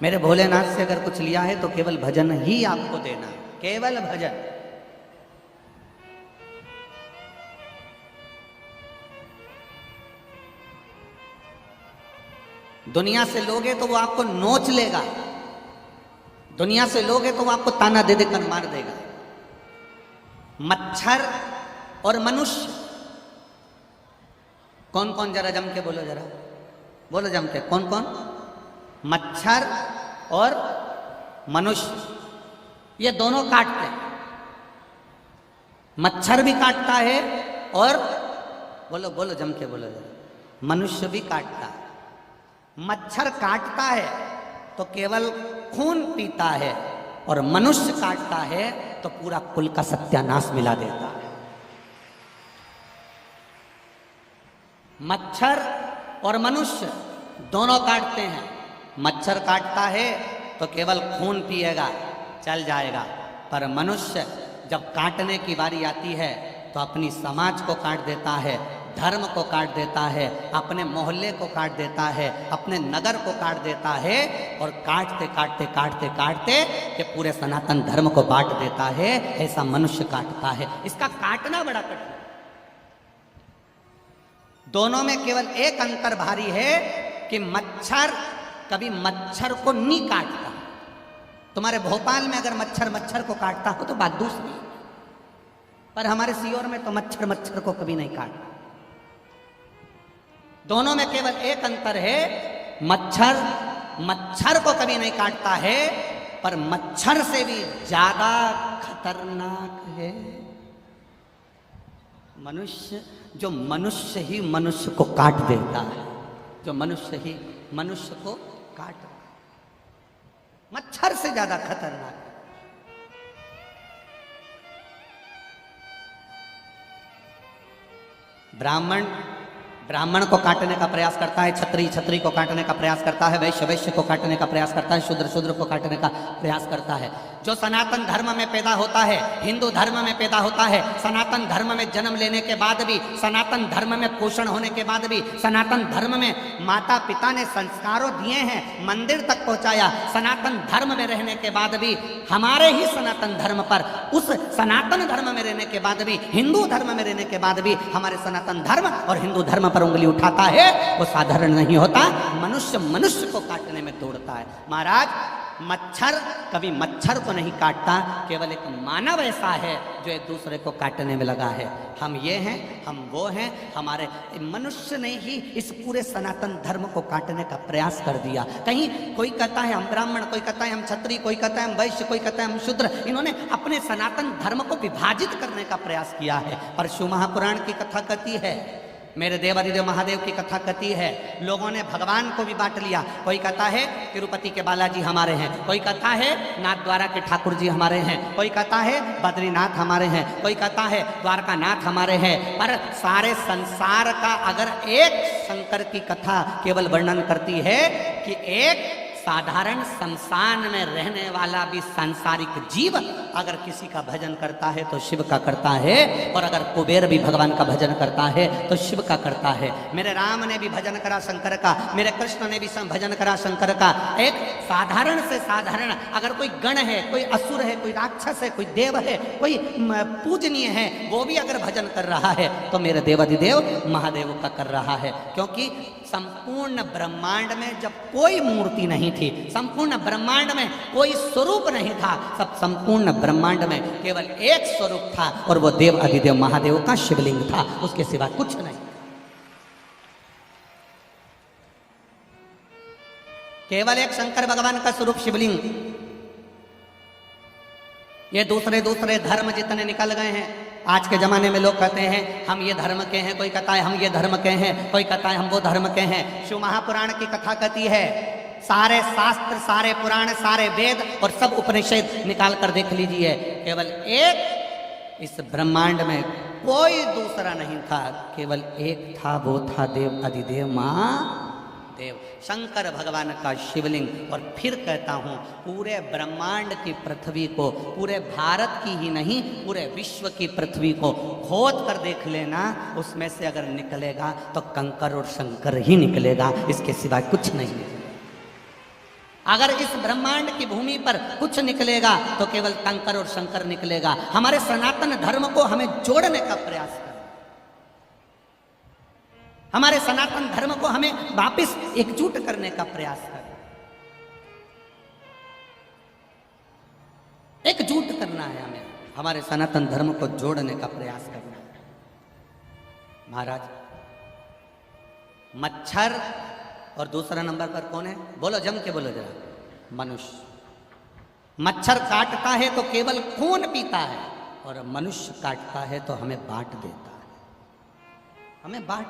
मेरे भोलेनाथ से अगर कुछ लिया है तो केवल भजन ही आपको देना है, केवल भजन। दुनिया से लोगे तो वो आपको नोच लेगा, दुनिया से लोगे तो वो आपको ताना दे देकर मार देगा। मच्छर और मनुष्य, कौन कौन, जरा जम के बोलो, जरा बोलो जम के, कौन कौन? मच्छर और मनुष्य, ये दोनों काटते हैं। मच्छर भी काटता है और बोलो बोलो जम के बोलो जरा, मनुष्य भी काटता है। मच्छर काटता है तो केवल खून पीता है, और मनुष्य काटता है तो पूरा कुल का सत्यानाश मिला देता है। मच्छर और मनुष्य दोनों काटते हैं। मच्छर काटता है तो केवल खून पिएगा, चल जाएगा, पर मनुष्य जब काटने की बारी आती है तो अपनी समाज को काट देता है, धर्म को काट देता है, अपने मोहल्ले को काट देता है, अपने नगर को काट देता है, और काटते काटते काटते काटते ये पूरे सनातन धर्म को बांट देता है। ऐसा मनुष्य काटता है। इसका काटना बड़ा कठिन। दोनों में केवल एक अंतर भारी है कि मच्छर कभी मच्छर को नहीं काटता। तुम्हारे भोपाल में अगर मच्छर मच्छर को काटता हो तो बात दूसरी, पर हमारे सीहोर में तो मच्छर मच्छर को कभी नहीं काटता। दोनों में केवल एक अंतर है, मच्छर मच्छर को कभी नहीं काटता है, पर मच्छर से भी ज्यादा खतरनाक है मनुष्य, जो मनुष्य ही मनुष्य को काट देता है, जो मनुष्य ही मनुष्य को काट, मच्छर से ज्यादा खतरनाक। ब्राह्मण ब्राह्मण को काटने का प्रयास करता है, छत्री छत्री को काटने का प्रयास करता है, वैश्य वैश्य को काटने का प्रयास करता है, शूद्र शूद्र को काटने का प्रयास करता है। जो सनातन धर्म में पैदा होता है, हिंदू धर्म में पैदा होता है, सनातन धर्म में जन्म लेने के बाद भी, सनातन धर्म में पोषण होने के बाद भी, सनातन धर्म में माता पिता ने संस्कारों दिए हैं, मंदिर तक पहुंचाया, सनातन धर्म में रहने के बाद भी, हमारे ही सनातन धर्म पर, उस सनातन धर्म में रहने के बाद भी, हिंदू धर्म में रहने के बाद भी हमारे सनातन धर्म और हिंदू धर्म पर उंगली उठाता है, वो साधारण नहीं होता। मनुष्य मनुष्य को काटने में दौड़ता है। महाराज, मच्छर कभी मच्छर को नहीं काटता, केवल एक मानव ऐसा है जो एक दूसरे को काटने में लगा है। हम ये हैं, हम वो हैं, हमारे मनुष्य ने ही इस पूरे सनातन धर्म को काटने का प्रयास कर दिया। कहीं कोई कहता है हम ब्राह्मण, कोई कहता है हम क्षत्रिय, कोई कहता है हम वैश्य, कोई कहता है हम शूद्र। इन्होंने अपने सनातन धर्म को विभाजित करने का प्रयास किया है। पर शिव महापुराण की कथा कहती है, मेरे देवादिदेव महादेव की कथा कहती है, लोगों ने भगवान को भी बांट लिया। कोई कहता है तिरुपति के बालाजी हमारे हैं, कोई कहता है नाथद्वारा के ठाकुर जी हमारे हैं, कोई कहता है बद्रीनाथ हमारे हैं, कोई कहता है द्वारकानाथ हमारे हैं। पर सारे संसार का अगर एक शंकर की कथा केवल वर्णन करती है कि एक साधारण शमशान में रहने वाला भी सांसारिक जीव अगर किसी का भजन करता है तो शिव का करता है, और अगर कुबेर भी भगवान का भजन करता है तो शिव का करता है। मेरे राम ने भी भजन करा शंकर का, मेरे कृष्ण ने भी भजन करा शंकर का। एक साधारण से साधारण अगर कोई गण है, कोई असुर है, कोई राक्षस है, कोई देव है, कोई पूजनीय है, वो भी अगर भजन कर रहा है तो मेरे देवादिदेव महादेव का कर रहा है। क्योंकि संपूर्ण ब्रह्मांड में जब कोई मूर्ति नहीं थी, संपूर्ण ब्रह्मांड में कोई स्वरूप नहीं था, सब संपूर्ण ब्रह्मांड में केवल एक स्वरूप था, और वो देव अधिदेव महादेव का शिवलिंग था, उसके सिवा कुछ नहीं। केवल एक शंकर भगवान का स्वरूप शिवलिंग। ये दूसरे दूसरे धर्म जितने निकल गए हैं, आज के जमाने में लोग कहते हैं हम ये धर्म के हैं, कोई कहता है हम ये धर्म के हैं, कोई कहता है हम वो धर्म के हैं। शिव महापुराण की कथा कहती है, सारे शास्त्र, सारे पुराण, सारे वेद और सब उपनिषद निकाल कर देख लीजिए, केवल एक इस ब्रह्मांड में कोई दूसरा नहीं था, केवल एक था, वो था देव अधिदेव महादेव, शंकर भगवान का शिवलिंग। और फिर कहता हूँ, पूरे ब्रह्मांड की पृथ्वी को, पूरे भारत की ही नहीं, पूरे विश्व की पृथ्वी को खोद कर देख लेना, उसमें से अगर निकलेगा तो कंकर और शंकर ही निकलेगा, इसके सिवा कुछ नहीं निकलेगा। अगर इस ब्रह्मांड की भूमि पर कुछ निकलेगा तो केवल कंकर और शंकर निकलेगा। हमारे सनातन धर्म को हमें जोड़ने का प्रयास करना, हमारे सनातन धर्म को हमें वापस एकजुट करने का प्रयास करना, एकजुट करना है हमें, हमारे सनातन धर्म को जोड़ने का प्रयास करना है। महाराज, मच्छर और दूसरा नंबर पर कौन है? बोलो, जम के बोलो जरा। मनुष्य। मच्छर काटता है तो केवल खून पीता है, और मनुष्य काटता है तो हमें बांट देता है, हमें बांट